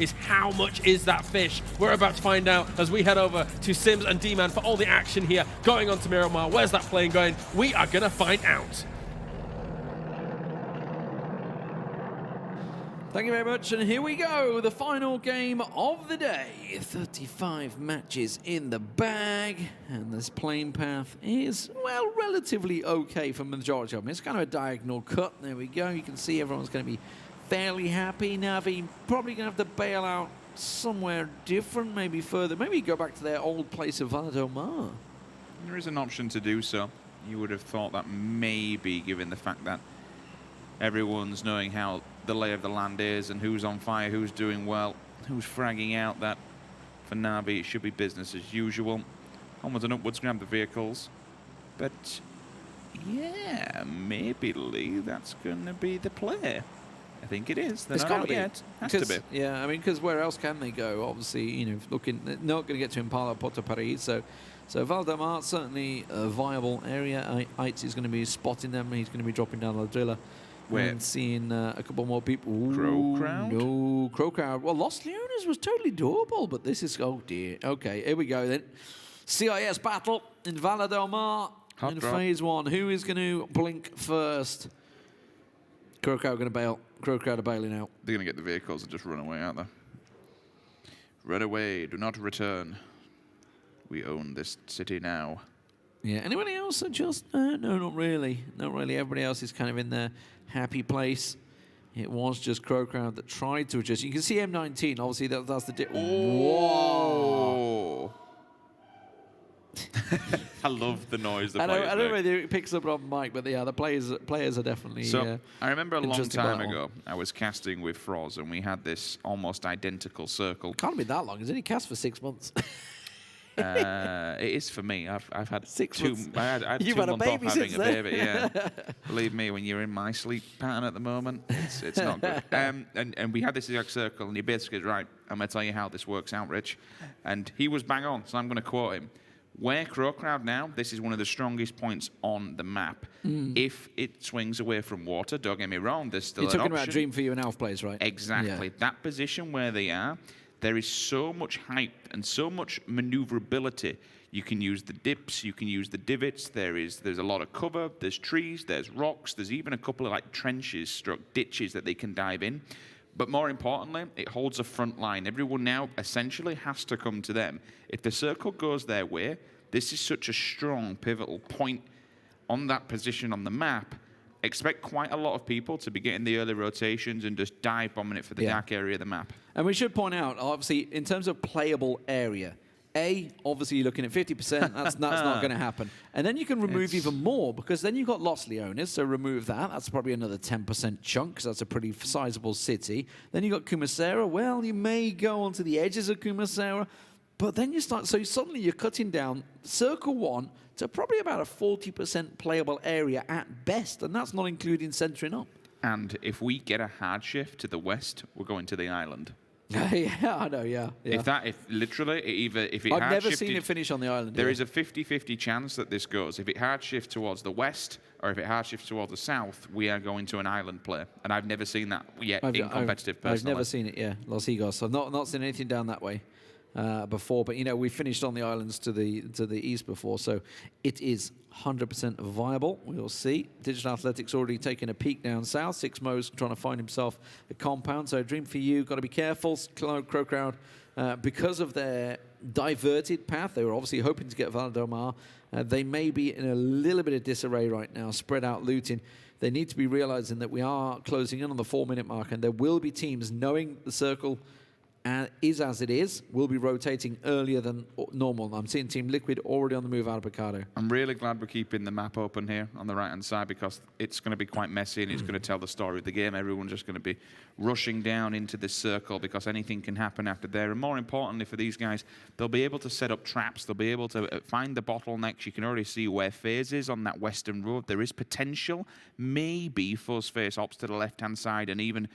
is how much is that fish? We're about to find out as we head over to Sims and D-Man for all the action here going on to Miramar. Where's that plane going? We are going to find out. Thank you very much, and here we go, the final game of the day. 35 matches in the bag, and this plane path is, well, relatively okay for the majority of them. It's kind of a diagonal cut. There we go. You can see everyone's going to be fairly happy. Navi probably going to have to bail out somewhere different, maybe further. Maybe go back to their old place of Valdomar. There is an option to do so. You would have thought that maybe, given the fact that everyone's knowing how the lay of the land is and who's on fire, who's doing well, who's fragging out, that for Navi it should be business as usual. Onwards and upwards, grab the vehicles. But yeah, maybe Lee, that's going to be the play. I think it is. They're not out yet. Has to be. Yeah, I mean, because where else can they go? Obviously, you know, looking, not going to get to Impala Porto Paris, so Valdemar certainly a viable area. ENCE is going to be spotting them. He's going to be dropping down the driller. And seeing a couple more people. CrowCrowd? No, CrowCrowd. Well, Lost Leonas was totally doable, but this is, oh dear. Okay, here we go then. CIS battle in Valadomar in phase 1. Who is going to blink first? CrowCrowd going to bail. CrowCrowd are bailing out. They're going to get the vehicles and just run away, aren't they? Run away, do not return. We own this city now. Yeah, anybody else just, no, not really. Not really. Everybody else is kind of in their happy place. It was just CrowCrowd that tried to adjust. You can see M19, obviously that's the dip. Whoa! I love the noise the players I don't know whether it picks up on mic, but yeah, the players are definitely. So I remember a long time ago, I was casting with Froz, and we had this almost identical circle. Can't be that long. It's only cast for 6 months. It is for me. I've had 6 months. I had You've 2 had a months off baby having since a then. baby. Yeah, believe me, when you're in my sleep pattern at the moment, it's not good. And we had this exact circle, and he basically goes, right, I'm going to tell you how this works out, Rich. And he was bang on, so I'm going to quote him. Where CrowCrowd now, this is one of the strongest points on the map. If it swings away from water, don't get me wrong, there's still an option. You're talking about Dream for You and Alf Plays, right? Exactly. Yeah. That position where they are, there is so much height and so much maneuverability. You can use the dips, you can use the divots, there's a lot of cover, there's trees, there's rocks, there's even a couple of like trenches, struck ditches that they can dive in. But more importantly, it holds a front line. Everyone now essentially has to come to them. If the circle goes their way, this is such a strong pivotal point on that position on the map. Expect quite a lot of people to be getting the early rotations and just dive bombing it for the dark area of the map. And we should point out, obviously, in terms of playable area, obviously you're looking at 50%, that's not going to happen. And then you can remove even more, because then you've got Los Leones, so remove that. That's probably another 10% chunk, because that's a pretty sizable city. Then you've got Kumasera. Well, you may go onto the edges of Kumasera, but then you start, so suddenly you're cutting down Circle 1 to probably about a 40% playable area at best, and that's not including centering up. And if we get a hard shift to the west, we're going to the island. Yeah, I know, yeah. If it I've never seen it finish on the island. There is a 50-50 chance that this goes. If it hard shifts towards the west, or if it hard shifts towards the south, we are going to an island play. And I've never seen that yet in competitive personally. I've never seen it, yeah. Los Higos. I've not seen anything down that way before. But, you know, we finished on the islands to the east before, so it is 100% viable. We'll see. Digital Athletics already taking a peek down south. Six Mo's trying to find himself a compound. So Dream for You, got to be careful. CrowCrowd, because of their diverted path, they were obviously hoping to get Valdomar. They may be in a little bit of disarray right now, spread out looting. They need to be realizing that we are closing in on the 4-minute mark, and there will be teams knowing the circle is as it is, will be rotating earlier than normal. I'm seeing Team Liquid already on the move out of Picado. I'm really glad we're keeping the map open here on the right-hand side, because it's going to be quite messy and it's going to tell the story of the game. Everyone's just going to be rushing down into this circle because anything can happen after there. And more importantly for these guys, they'll be able to set up traps. They'll be able to find the bottlenecks. You can already see where FaZe is on that western road. There is potential, maybe Fuzz Face ops to the left-hand side and even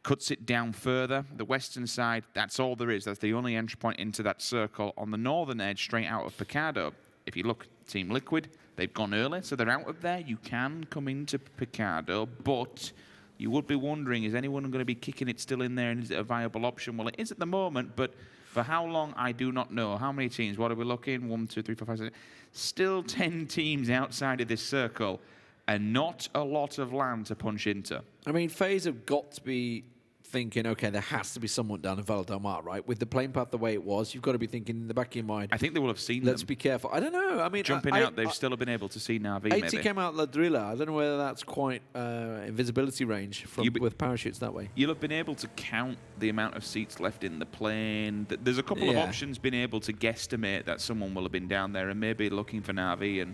cuts it down further. The western side, that's all there is. That's the only entry point into that circle. On the northern edge, straight out of Picado, if you look, Team Liquid, they've gone early, so they're out of there. You can come into Picado, but you would be wondering, is anyone going to be kicking it still in there, and is it a viable option? Well, it is at the moment, but for how long, I do not know. How many teams? What are we looking? 1, 2, 3, 4, 5, 6. Still 10 teams outside of this circle, and not a lot of land to punch into. I mean, FaZe have got to be thinking, okay, there has to be someone down in Val del Mar, right? With the playing path the way it was, you've got to be thinking in the back of your mind. I think they will have seen Let's them. be careful. I don't know. I mean, Jumping out, they've still been able to see Na'Vi, 80 maybe. came out La Drilla. I don't know whether that's quite invisibility range with parachutes that way. You'll have been able to count the amount of seats left in the plane. There's a couple of options been able to guesstimate that someone will have been down there and maybe looking for Na'Vi, and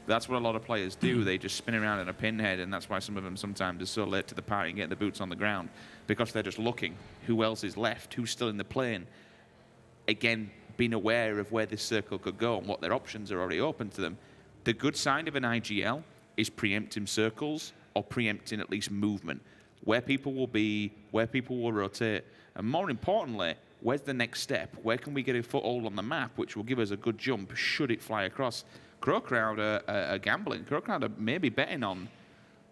that's what a lot of players do. They just spin around in a pinhead, and that's why some of them sometimes are so late to the party and getting the boots on the ground, because they're just looking. Who else is left? Who's still in the plane? Again, being aware of where this circle could go and what their options are already open to them. The good side of an IGL is preempting circles or preempting at least movement, where people will be, where people will rotate, and more importantly, where's the next step? Where can we get a foothold on the map, which will give us a good jump should it fly across? CrowCrowd are gambling. CrowCrowd are maybe betting on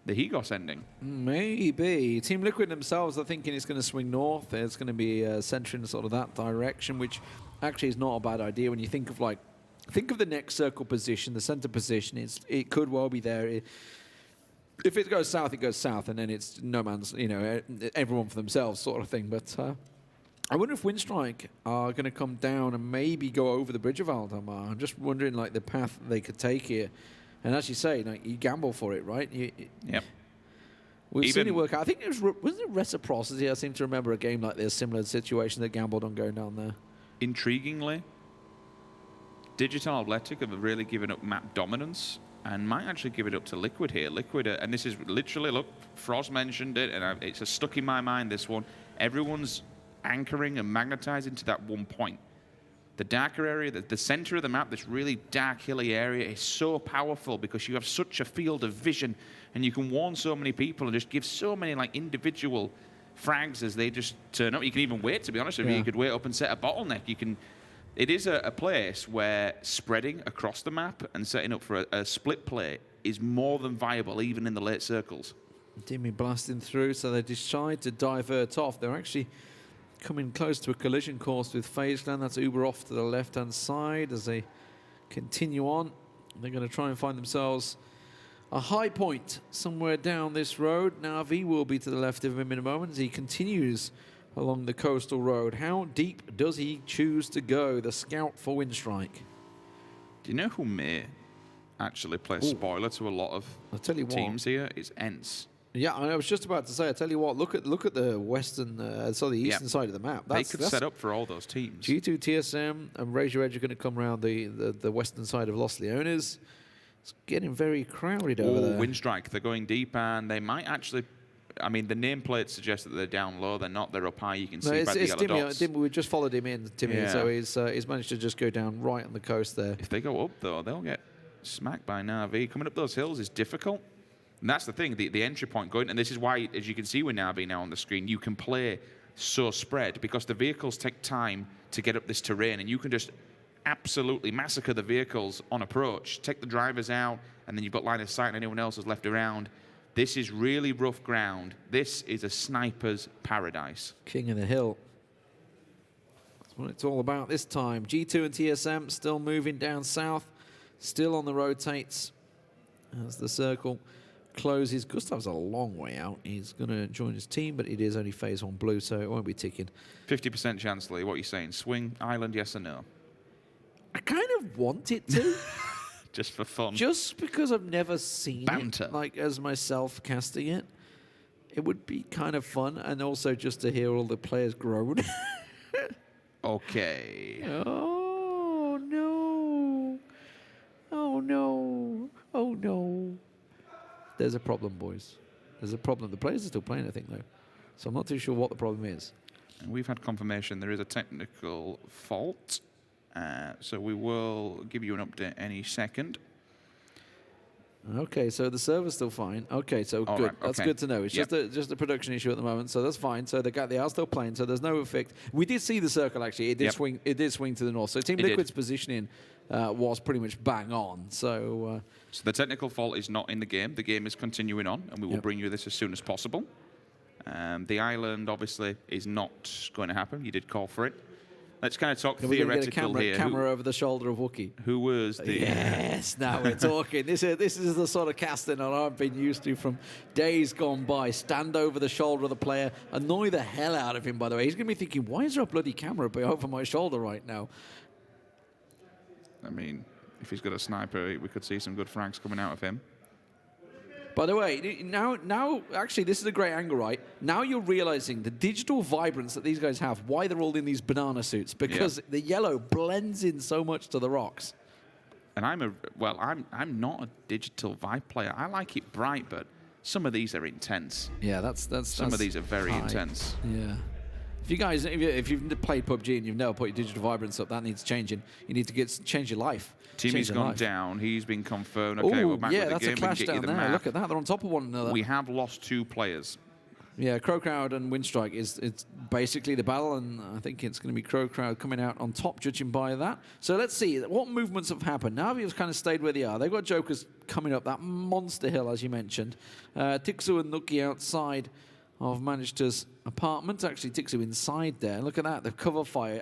the Higos ending. Maybe. Team Liquid themselves are thinking it's going to swing north. It's going to be centering sort of that direction, which actually is not a bad idea when you think of the next circle position, the center position. It could well be there. If it goes south, and then it's no man's, everyone for themselves sort of thing. But I wonder if Winstrike are going to come down and maybe go over the bridge of Aldamar. I'm just wondering, the path they could take here. And as you say, you gamble for it, right? Yep. We've seen it work out. I think wasn't it Reciprocity? I seem to remember a game like this, similar situation that gambled on going down there. Intriguingly, Digital Athletic have really given up map dominance and might actually give it up to Liquid here. Liquid, and this is literally, look, Frost mentioned it, and it's stuck in my mind, this one. Everyone's anchoring and magnetizing to that one point. The darker area, the center of the map, this really dark, hilly area is so powerful because you have such a field of vision and you can warn so many people and just give so many individual frags as they just turn up. You can even wait, to be honest with you. You could wait up and set a bottleneck. It is a place where spreading across the map and setting up for a split play is more than viable, even in the late circles. Dimmy blasting through, so they decide to divert off. They're actually coming close to a collision course with FaZe Clan. That's Uber off to the left-hand side as they continue on. They're going to try and find themselves a high point somewhere down this road. Na'Vi will be to the left of him in a moment as he continues along the coastal road. How deep does he choose to go, the scout for Winstrike? Do you know who may actually play spoiler to a lot of teams here? It's ENCE. Yeah, I was just about to say, I tell you what, look at the western, the eastern side of the map. They could set up for all those teams. G2, TSM, and Raise Your Edge are going to come around the western side of Los Leones. It's getting very crowded over there. Winstrike, they're going deep, and they might actually, the nameplate suggests that they're down low. They're not. They're up high. You can see by the yellow dots. We just followed him in, Timmy, so he's managed to just go down right on the coast there. If they go up, though, they'll get smacked by Na'Vi. Coming up those hills is difficult. And that's the thing, the entry point going, and this is why, as you can see with Na'Vi now on the screen, you can play so spread, because the vehicles take time to get up this terrain, and you can just absolutely massacre the vehicles on approach, take the drivers out, and then you've got line of sight and anyone else is left around. This is really rough ground. This is a sniper's paradise. King of the hill. That's what it's all about this time. G2 and TSM still moving down south, still on the rotates as the circle closes. Gustav's a long way out. He's going to join his team, but it is only phase 1 blue, so it won't be ticking. 50% chance, Lee. What are you saying? Swing Island, yes or no? I kind of want it to. Just for fun. Just because I've never seen Banter. it, as myself casting it. It would be kind of fun, and also just to hear all the players groan. Okay. Oh, no. Oh, no. Oh, no. There's a problem, boys. There's a problem. The players are still playing, I think, though. So I'm not too sure what the problem is. And we've had confirmation there is a technical fault. So we will give you an update any second. Okay, so the server's still fine. Okay, so good. Right, That's good to know. It's just a production issue at the moment, so that's fine. So they are still playing, so there's no effect. We did see the circle, actually. It did swing. It did swing to the north. So Team Liquid's positioning was pretty much bang on. So the technical fault is not in the game. The game is continuing on, and we will bring you this as soon as possible. The island, obviously, is not going to happen. You did call for it. Let's kind of talk We're going to theoretical get a here. camera over the shoulder of Wookiee. Who was the... Yes, now we're talking. This is the sort of casting that I've been used to from days gone by. Stand over the shoulder of the player, annoy the hell out of him, by the way. He's going to be thinking, why is there a bloody camera over my shoulder right now? I mean, if he's got a sniper, we could see some good frags coming out of him. By the way, now, actually, this is a great angle, right? Now you're realizing the digital vibrance that these guys have, why they're all in these banana suits, because the yellow blends in so much to the rocks. And I'm not a digital vibe player. I like it bright, but some of these are intense. Yeah, some of these are very intense. Yeah. If you guys, if you've played PUBG and you've never put your digital vibrance up, that needs changing. You need to change your life. Timmy's gone down. He's been confirmed. Okay, we're back with the that's game. a clash down there. Map. Look at that. They're on top of one another. We have lost 2 players. Yeah, CrowCrowd and Winstrike it's basically the battle, and I think it's going to be CrowCrowd coming out on top, judging by that. So let's see what movements have happened. Navi have kind of stayed where they are. They've got Jokers coming up that monster hill, as you mentioned. Tixu and Nuki outside of Manchester's apartment. Actually, Tixu inside there. Look at that, the cover fire.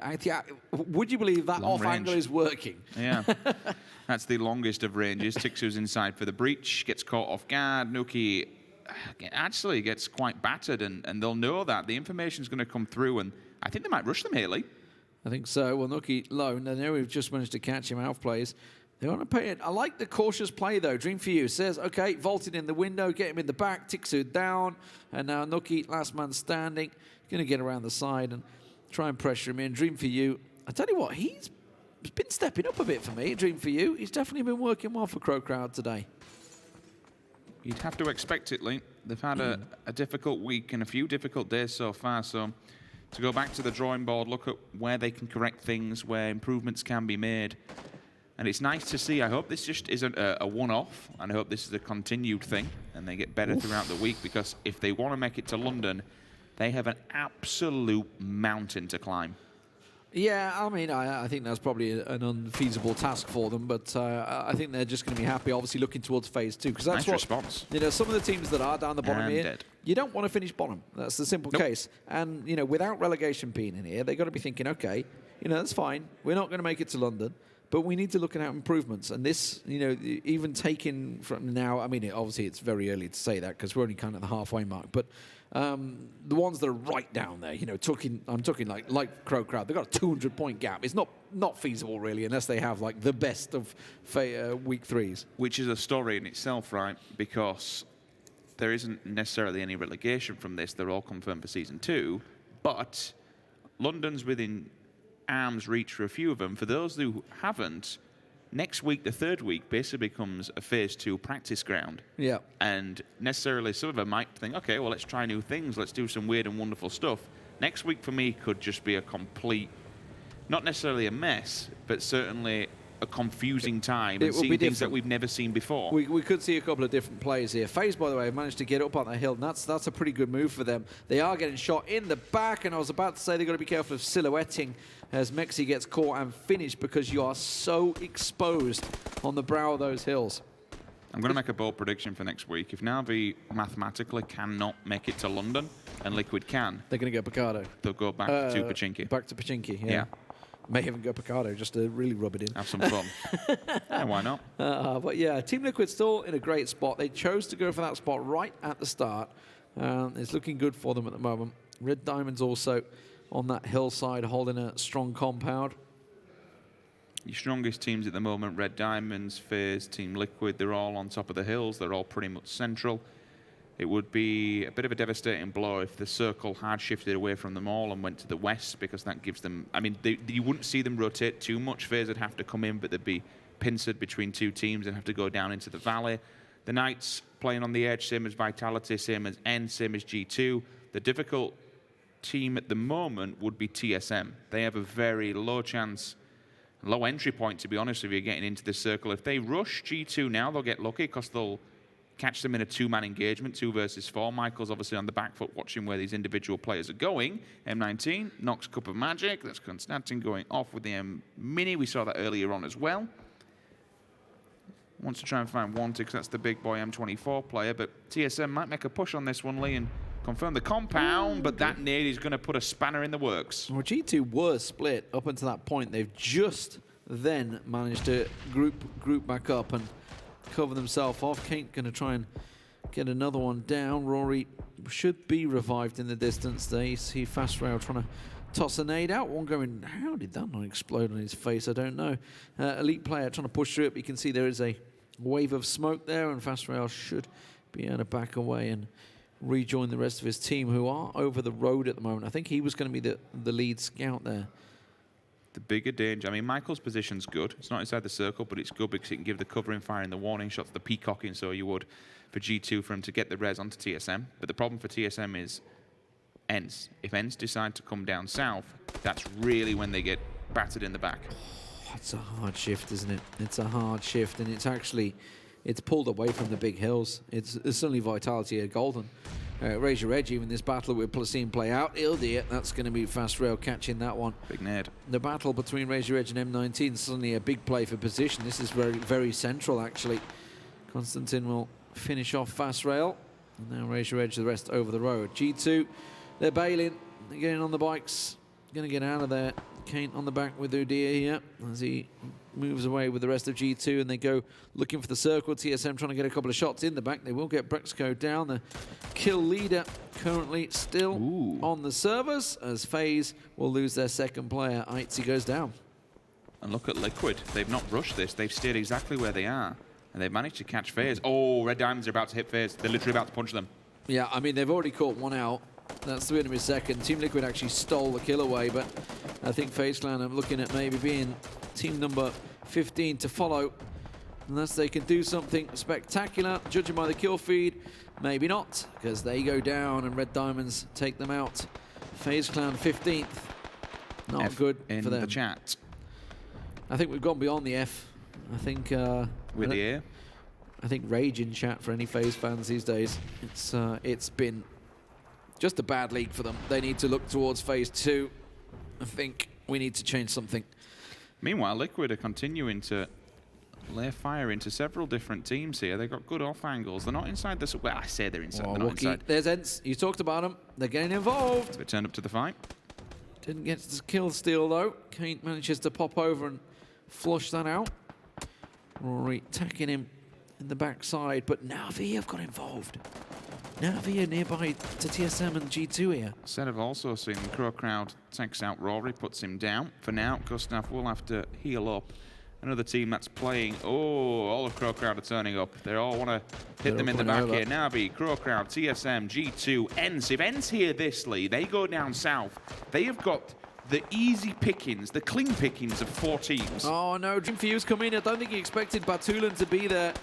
Would you believe that off angle is working? Yeah, that's the longest of ranges. Tixu's inside for the breach, gets caught off guard. Nuki actually gets quite battered, and they'll know that. The information's going to come through, and I think they might rush them, Haley. I think so. Well, Nuki lone, and there we've just managed to catch him out plays. They want to pay it. I like the cautious play, though. Dream for You says, okay, vaulted in the window, get him in the back, Tixu down, and now Nuki, last man standing, going to get around the side and try and pressure him in. Dream for You. I tell you what, he's been stepping up a bit for me, Dream for You. He's definitely been working well for CrowCrowd today. You'd have to expect it, Lee. They've had a difficult week and a few difficult days so far, so to go back to the drawing board, look at where they can correct things, where improvements can be made. And it's nice to see. I hope this just isn't a one-off, and I hope this is a continued thing, and they get better throughout the week, because if they want to make it to London, they have an absolute mountain to climb. Yeah, I mean, I think that's probably an unfeasible task for them, but I think they're just going to be happy, obviously looking towards phase 2, because that's nice response. You know, some of the teams that are down the bottom here, you don't want to finish bottom. That's the simple case. And, you know, without relegation being in here, they've got to be thinking, okay, you know, that's fine. We're not going to make it to London, but we need to look at our improvements. And this, you know, even taking from now, I mean, obviously it's very early to say that because we're only kind of the halfway mark, but the ones that are right down there, you know, I'm talking like CrowCrowd, they've got a 200-point gap. It's not feasible, really, unless they have, like, the best of week 3s. Which is a story in itself, right? Because there isn't necessarily any relegation from this. They're all confirmed for Season 2, but London's within arm's reach for a few of them. For those who haven't, next week, the 3rd week, basically becomes a Phase 2 practice ground. Yeah. And necessarily some of them might think, okay, well, let's try new things. Let's do some weird and wonderful stuff. Next week for me could just be a complete, not necessarily a mess, but certainly a confusing time and seeing things that we've never seen before. We could see a couple of different plays here. FaZe, by the way, have managed to get up on that hill, and that's a pretty good move for them. They are getting shot in the back, and I was about to say they've got to be careful of silhouetting as Mexi gets caught and finished, because you are so exposed on the brow of those hills. I'm going to make a bold prediction for next week. If Navi mathematically cannot make it to London and Liquid can, they're going to go Picado. They'll go back to Pachinki. Back to Pachinki, yeah. May even go Picado just to really rub it in. Have some fun. Yeah, why not? But yeah, Team Liquid still in a great spot. They chose to go for that spot right at the start. It's looking good for them at the moment. Red Diamonds also on that hillside holding a strong compound. Your strongest teams at the moment, Red Diamonds, FaZe, Team Liquid, they're all on top of the hills. They're all pretty much central. It would be a bit of a devastating blow if the circle had shifted away from them all and went to the west, because that gives them... I mean, you wouldn't see them rotate too much. FaZe would have to come in, but they'd be pincered between 2 teams and have to go down into the valley. The Knights playing on the edge, same as Vitality, same as ENCE, same as G2. The difficult team at the moment would be TSM. They have a very low chance, low entry point, to be honest with you, getting into the circle. If they rush G2 now, they'll get lucky because they'll catch them in a 2-man engagement, 2 versus 4. Michael's obviously on the back foot watching where these individual players are going. M19 knocks Cup of Magic. That's Konstantin going off with the M-Mini. We saw that earlier on as well. Wants to try and find Wanted because that's the big boy M24 player, but TSM might make a push on this one, Lee, and confirm the compound, but that nade is going to put a spanner in the works. Well, G2 were split up until that point. They've just then managed to group back up and cover themselves off. Kate going to try and get another one down. Rory should be revived in the distance. They see FaZe trying to toss a nade out. One going, how did that not explode on his face? I don't know. Elite player trying to push through it. But you can see there is a wave of smoke there, and FaZe should be able to back away and rejoin the rest of his team, who are over the road at the moment. I think he was going to be the lead scout there. The bigger danger, I mean, Michael's position's good. It's not inside the circle, but it's good because it can give the covering fire and the warning shots, the peacocking, so you would for G2 for him to get the res onto TSM. But the problem for TSM is ENCE. If ENCE decide to come down south, that's really when they get battered in the back. It's a hard shift, isn't it? It's a hard shift, and it's pulled away from the big hills. It's suddenly Vitality are golden. Raise your edge, even this battle we're seeing play out. Oh dear, that's going to be FaZe catching that one. Big nade. The battle between Raise Your Edge and M19 suddenly a big play for position. This is very, very central, actually. Constantine will finish off FaZe, and now Raise Your Edge, the rest over the road. G2, they're bailing. They're getting on the bikes. Going to get out of there. Kane on the back with Udia here as he moves away with the rest of G2, and they go looking for the circle. TSM trying to get a couple of shots in the back. They will get Brexco down. The kill leader currently still on the servers, as FaZe will lose their second player. ENCE goes down. And look at Liquid. They've not rushed this. They've stayed exactly where they are, and they've managed to catch FaZe. Oh, Red Diamonds are about to hit FaZe. They're literally about to punch them. Yeah, I mean, they've already caught one out. That's the enemy second. Team Liquid actually stole the kill away, but I think FaZe Clan are looking at maybe being team number 15 to follow, unless they can do something spectacular. Judging by the kill feed, maybe not, because they go down and Red Diamonds take them out. FaZe Clan 15th. Not good in for them. The chat. I think we've gone beyond the F. I think with the ear. I think rage in chat for any FaZe fans these days. It's been just a bad league for them. They need to look towards Phase 2. I think we need to change something. Meanwhile, Liquid are continuing to lay fire into several different teams here. They've got good off angles. They're not inside the... Well, I say they're inside. They're not inside. There's ENCE. You talked about them. They're getting involved. They turned up to the fight. Didn't get to kill steal, though. Kane manages to pop over and flush that out. Rory attacking him in the backside, but Navi have got involved. Navi are nearby to TSM and G2 here. Said I've also seen CrowCrowd takes out Rory, puts him down. For now, Gustav will have to heal up. Another team that's playing. Oh, all of CrowCrowd are turning up. They all want to hit them in the back here. Navi, CrowCrowd, TSM, G2, ENCE. If ENCE hear this lead, they go down south. They have got the easy pickings, the clean pickings of 4 teams. Oh no, Dream Fuse come in. I don't think he expected Batulan to be there.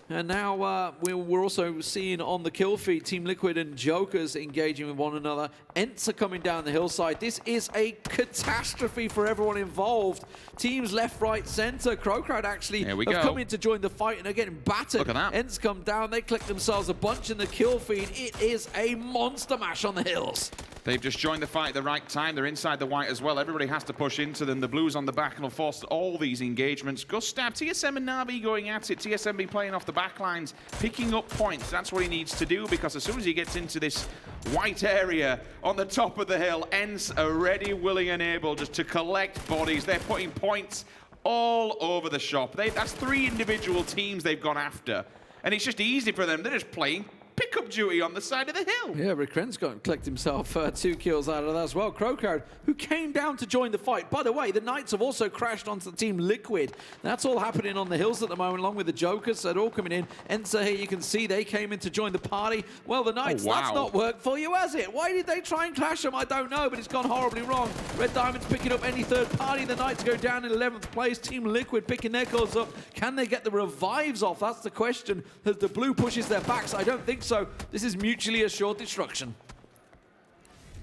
And now we're also seeing on the kill feed Team Liquid and Jokers engaging with one another. ENCE are coming down the hillside. This is a catastrophe for everyone involved. Teams left, right, center. CrowCrowd actually have come in to join the fight and are getting battered. Look at that. ENCE come down. They click themselves a bunch in the kill feed. It is a monster mash on the hills. They've just joined the fight at the right time. They're inside the white as well. Everybody has to push into them. The blues on the back and will force all these engagements. Gustav, TSM and Navi going at it. TSM be playing off the back lines, picking up points. That's what he needs to do, because as soon as he gets into this white area on the top of the hill, ENCE are ready, willing and able just to collect bodies. They're putting points all over the shop. That's 3 individual teams they've gone after. And it's just easy for them. They're just playing pickup duty on the side of the hill. Yeah, Rick Ren's got to collect himself 2 kills out of that as well. CrowCrowd, who came down to join the fight. By the way, the Knights have also crashed onto the Team Liquid. That's all happening on the hills at the moment, along with the Jokers. So they're all coming in. ENCE here, you can see they came in to join the party. Well, the Knights, that's not worked for you, has it? Why did they try and clash them? I don't know, but it's gone horribly wrong. Red Diamonds picking up any third party. The Knights go down in 11th place. Team Liquid picking their kills up. Can they get the revives off? That's the question. As the blue pushes their backs, I don't think so. This is mutually assured destruction.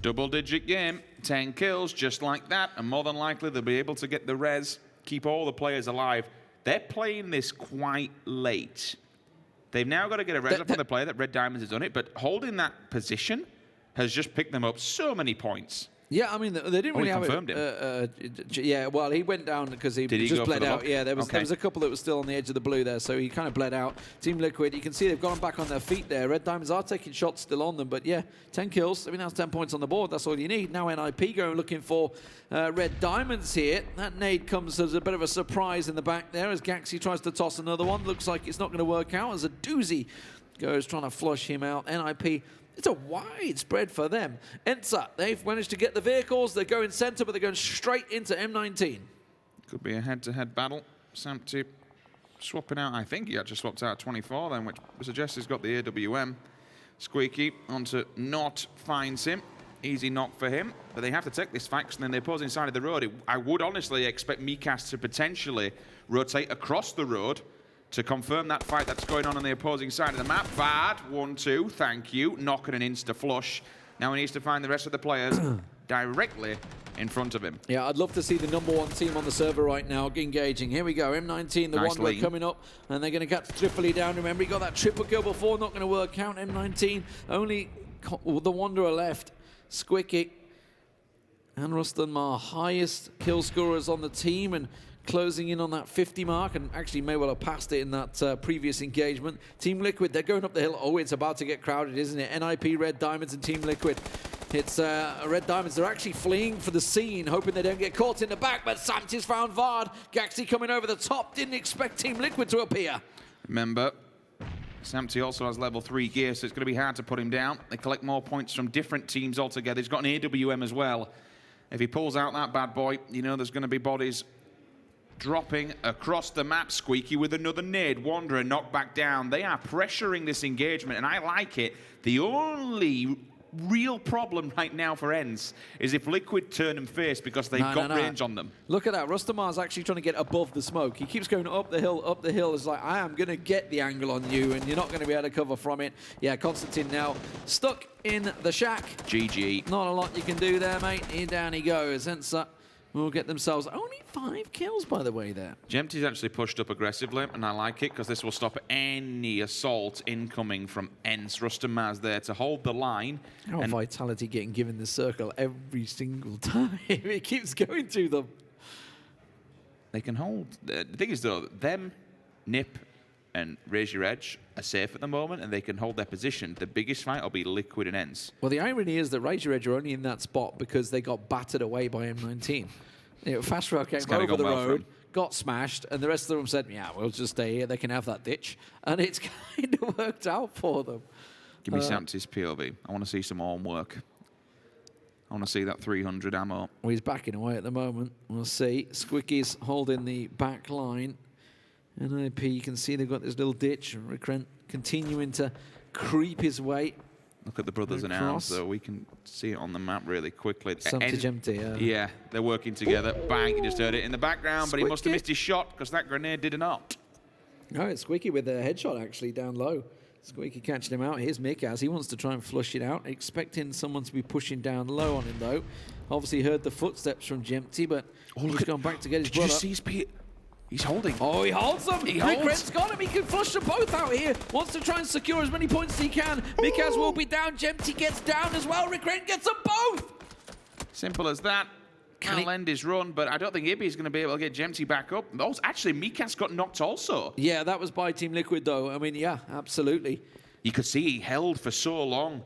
Double-digit game, 10 kills, just like that, and more than likely they'll be able to get the res, keep all the players alive. They're playing this quite late. They've now got to get a res up on the player. That Red Diamonds has done it, but holding that position has just picked them up so many points. Yeah, I mean, they didn't really have confirmed it. Yeah, well, he went down because he Did he just go bled for the out. lock? Yeah, there was Okay. a couple that was still on the edge of the blue there, so he kind of bled out. Team Liquid, you can see they've gone back on their feet there. Red Diamonds are taking shots still on them, but yeah, 10 kills. I mean, that's 10 points on the board. That's all you need. Now NIP going looking for Red Diamonds here. That nade comes as a bit of a surprise in the back there as Gaxi tries to toss another one. Looks like it's not going to work out as a doozy goes trying to flush him out. NIP, it's a wide spread for them. ENCE, they've managed to get the vehicles. They're going center, but they're going straight into M19. Could be a head-to-head battle. Samty swapping out. I think he actually swapped out 24 then, which suggests he's got the AWM. Squeaky onto Not finds him. Easy knock for him, but they have to take this fight, and then they pose inside of the road. I would honestly expect Mikas to potentially rotate across the road to confirm that fight that's going on the opposing side of the map. Bad, 1-2, thank you. Knocking an insta flush. Now he needs to find the rest of the players directly in front of him. Yeah, I'd love to see the #1 team on the server right now engaging. Here we go, M19, the Nice Wanderer lean. coming up, and they're going to catch Tripoli down. Remember, he got that triple kill before, not going to work out. M19, only the Wanderer left. Squicky and Rustan, highest kill scorers on the team, and closing in on that 50 mark, and actually may well have passed it in that previous engagement. Team Liquid, they're going up the hill. Oh, it's about to get crowded, isn't it? NIP, Red Diamonds, and Team Liquid. It's Red Diamonds. They're actually fleeing for the scene, hoping they don't get caught in the back, but Samti's found Vard. Gaxi coming over the top. Didn't expect Team Liquid to appear. Remember, Samty also has level 3 gear, so it's going to be hard to put him down. They collect more points from different teams altogether. He's got an AWM as well. If he pulls out that bad boy, you know there's going to be bodies dropping across the map. Squeaky with another nade. Wanderer knocked back down. They are pressuring this engagement, and I like it. The only real problem right now for ENCE is if Liquid turn and face because they've got range on them. Look at that. Rustamar's actually trying to get above the smoke. He keeps going up the hill, up the hill. It's like, I am going to get the angle on you, and you're not going to be able to cover from it. Yeah, Constantine now stuck in the shack. GG. Not a lot you can do there, mate. In down he goes. ENCE will get themselves only 5 kills, by the way, there. Gemty's actually pushed up aggressively, and I like it because this will stop any assault incoming from ENCE. Rustamaz there to hold the line. How Vitality getting given the circle every single time. It keeps going to them. They can hold. The thing is, though, them, Nip, and Raise Your Edge are safe at the moment, and they can hold their position. The biggest fight will be Liquid and ENCE. Well, the irony is that Raise Your Edge are only in that spot because they got battered away by M19. You know, Fast Rail came over the road, got smashed, and the rest of them said, yeah, we'll just stay here. They can have that ditch. And it's kind of worked out for them. Give me Samty's POV. I want to see some arm work. I want to see that 300 ammo. Well, he's backing away at the moment. We'll see. Squicky's holding the back line. NIP, you can see they've got this little ditch. Recrent continuing to creep his way. Look at the brothers in arms, though. We can see it on the map really quickly. Empty, yeah, they're working together. Bang, you just heard it in the background, but he must have Squeaky. missed his shot because that grenade did not. No, it's Squeaky with a headshot actually down low. Squeaky catching him out. Here's Mikaz. He wants to try and flush it out. Expecting someone to be pushing down low on him, though. Obviously heard the footsteps from Gemty, but he's gone back to get his brother. Did you see He's holding. Oh, he holds them. Rickred's got him. He can flush them both out here. Wants to try and secure as many points as he can. Mikaz will be down. Gemty gets down as well. Rickred gets them both. Simple as that. Can end his run, but I don't think Ibby's going to be able to get Gemty back up. Oh, actually, Mikaz got knocked also. Yeah, that was by Team Liquid, though. I mean, yeah, absolutely. You could see he held for so long.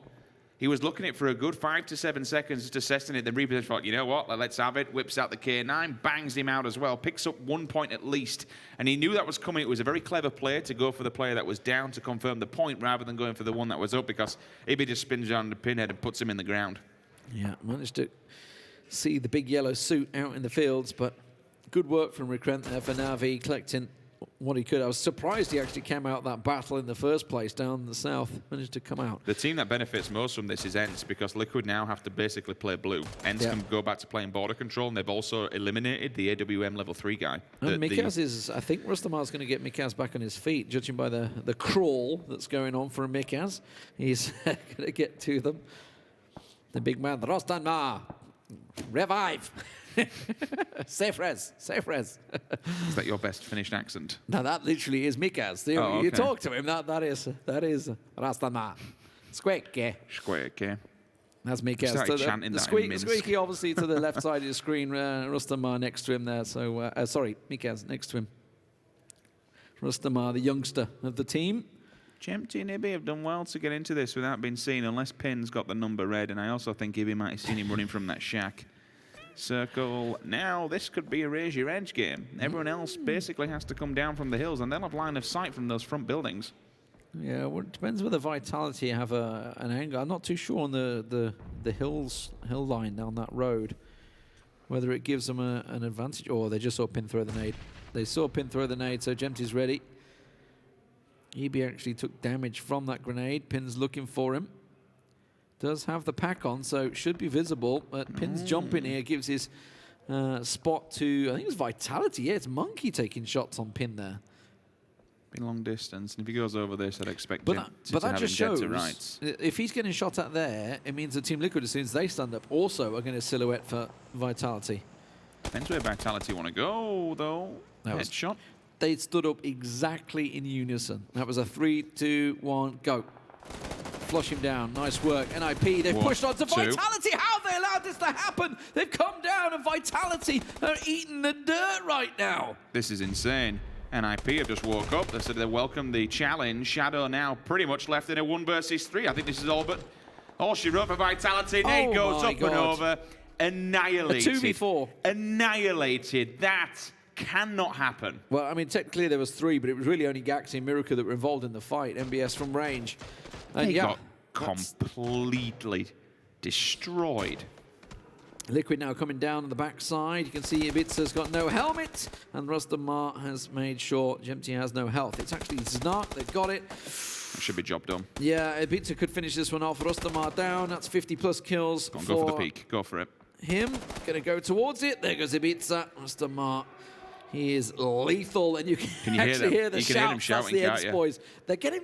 He was looking at it for a good 5 to 7 seconds, just assessing it. Then repositioned, thought, you know what, let's have it. Whips out the K9, bangs him out as well, picks up 1 point at least. And he knew that was coming. It was a very clever play to go for the player that was down to confirm the point rather than going for the one that was up, because Ibby just spins around the pinhead and puts him in the ground. Yeah, managed to see the big yellow suit out in the fields, but good work from Recrent there for Navi, collecting what he could. I was surprised he actually came out that battle in the first place down the south. Managed to come out. The team that benefits most from this is ENCE, because Liquid now have to basically play blue. ENCE can go back to playing border control, and they've also eliminated the AWM level 3 guy. And Mikaz is, I think Rustamar's going to get Mikaz back on his feet, judging by the crawl that's going on for Mikaz. He's going to get to them. The big man, Rustamar, revive. Safe res, safe res. Is that your best finished accent? No, that literally is Mikaz. You talk to him, that is Rastamar. Squeaky. Squeaky. That's Mikaz. Started So chanting the that in Minsk. squeaky obviously to the left side of the screen. Rustamar next to him there. So, sorry, Mikaz next to him. Rustamar, the youngster of the team. Jempty and Ibby have done well to get into this without being seen, unless Pin's got the number red, and I also think Ibby might have seen him running from that shack. Circle. Now, this could be a raise your edge game. Everyone else basically has to come down from the hills, and they'll have line of sight from those front buildings. Yeah, well, it depends whether Vitality have an angle. I'm not too sure on the hill line down that road, whether it gives them an advantage, or they just saw Pin throw the nade. They saw Pin throw the nade, so Jempty's ready. EB actually took damage from that grenade. Pin's looking for him. Does have the pack on, so should be visible. But Pin's jumping here, gives his spot to, I think it's Vitality. Yeah, it's Monkey taking shots on Pin there. Been long distance, and if he goes over this, I'd expect But him that to have just him dead shows, to rights. if he's getting shot at there, it means that Team Liquid, as soon as they stand up, also are going to silhouette for Vitality. Depends where Vitality want to go, though. Headshot. They stood up exactly in unison. That was a 3, 2, 1, go. Flush him down. Nice work. NIP, they've pushed on to Vitality. How have they allowed this to happen? They've come down, and Vitality are eating the dirt right now. This is insane. NIP have just woke up. They said they welcome the challenge. Shadow now pretty much left in a 1 versus 3. I think this is all but all she wrote for Vitality. Nade goes up and over. Annihilated. A 2v4. Annihilated. That cannot happen. Well, I mean, technically there was 3, but it was really only Gaxi and Miracle that were involved in the fight. MBS from range. And They yeah, got completely destroyed. Liquid now coming down on the backside. You can see Ibitsa's got no helmet, and Rustamar has made sure Jempty has no health. It's actually Znark that got it. That should be job done. Yeah, Ibitsa could finish this one off. Rustamar down. That's 50+ kills. Go for the peak. Go for it. Him gonna go towards it. There goes Ibitsa. Rustamar. He is lethal, and you can actually hear the shouts. That's the ENCE boys. They're getting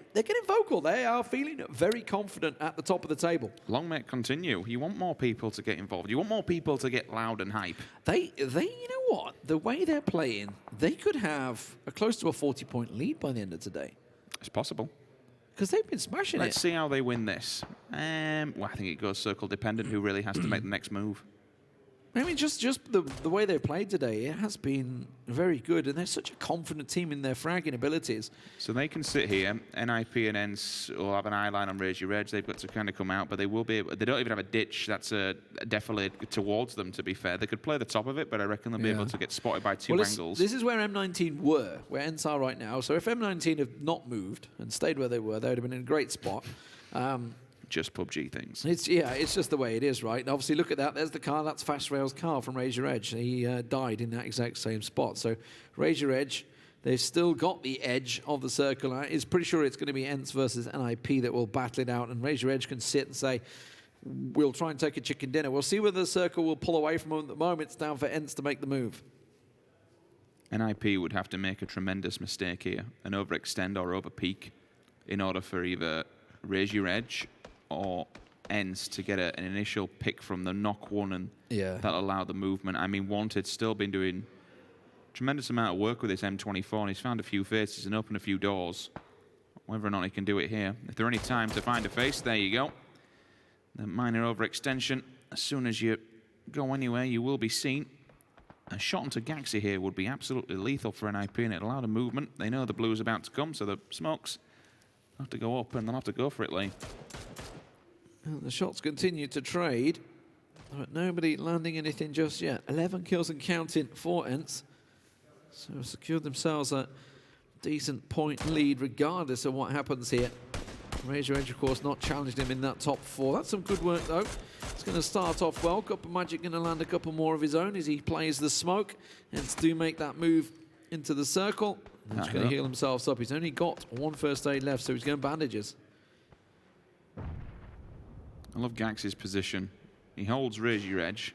vocal. They are feeling very confident at the top of the table. Long may it continue. You want more people to get involved. You want more people to get loud and hype. They, you know what? The way they're playing, they could have a close to a 40-point lead by the end of today. It's possible. Because they've been smashing Let's see how they win this. Well, I think it goes circle dependent. Who really has to make the next move? I mean, just the way they've played today, it has been very good, and they're such a confident team in their fragging abilities. So they can sit here. NIP and ENCE will have an eye line on Raise Your Edge. They've got to kind of come out, but they will be able, they don't even have a ditch that's definitely towards them, to be fair. They could play the top of it, but I reckon they'll be able to get spotted by two angles. This is where M19 were, where ENCE are right now. So if M19 had not moved and stayed where they were, they would have been in a great spot. Just PUBG things. It's just the way it is, right? And obviously, look at that. There's the car. That's Fast Rail's car from Raise Your Edge. He died in that exact same spot. So Raise Your Edge, they've still got the edge of the circle. It's pretty sure it's going to be ENCE versus NIP that will battle it out. And Raise Your Edge can sit and say, we'll try and take a chicken dinner. We'll see whether the circle will pull away from them. At the moment, it's down for ENCE to make the move. NIP would have to make a tremendous mistake here and overextend or overpeak in order for either Raise Your Edge or ENCE to get an initial pick from the knock one, and that'll allow the movement. I mean, Wanted's still been doing a tremendous amount of work with this M24, and he's found a few faces and opened a few doors. Whether or not he can do it here. If there are any time to find a face, there you go. The minor overextension. As soon as you go anywhere, you will be seen. A shot onto Gaxi here would be absolutely lethal for NIP, and it'll allow the movement. They know the blue's about to come, so the smokes have to go up, and they'll have to go for it, Lee. Well, the shots continue to trade, but nobody landing anything just yet. 11 kills and counting for ENCE. So secured themselves a decent point lead regardless of what happens here. Raise Your Edge, of course, not challenged him in that top 4. That's some good work, though. It's going to start off well. Couple Magic going to land a couple more of his own as he plays the smoke. ENCE do make that move into the circle. He's going to heal himself up. He's only got 1 first aid left, so he's going bandages. I love Gax's position. He holds Raise Your Edge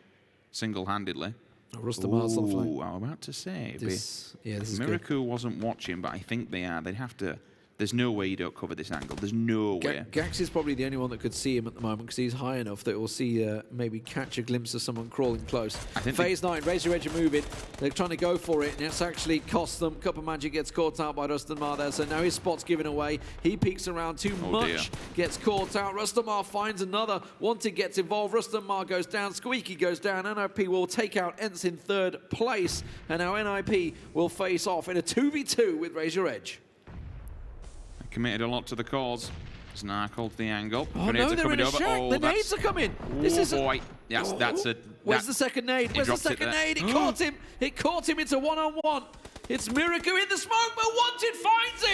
single-handedly. Rustamar's on flank. I'm about to say. This is Miracle wasn't watching, but I think they are. They'd have to There's no way you don't cover this angle. There's no way. Gax is probably the only one that could see him at the moment because he's high enough that we'll see maybe catch a glimpse of someone crawling close. FaZe 9, Razor Edge are moving. They're trying to go for it, and it's actually cost them. Cup of Magic gets caught out by Rustamar there, so now his spot's given away. He peeks around too much, gets caught out. Rustamar finds another. Wanted gets involved. Rustamar goes down. Squeaky goes down. NIP will take out ENCE in 3rd place, and now NIP will face off in a 2v2 with Razor Edge. Committed a lot to the cause. Snark holds the angle. Oh no, they're in a shack. The nades are coming. This is boy. Yes, that's a... Where's the second nade? Where's the second nade? It caught him. It caught him. It's a one-on-one. It's Miracle in the smoke, but Wanted finds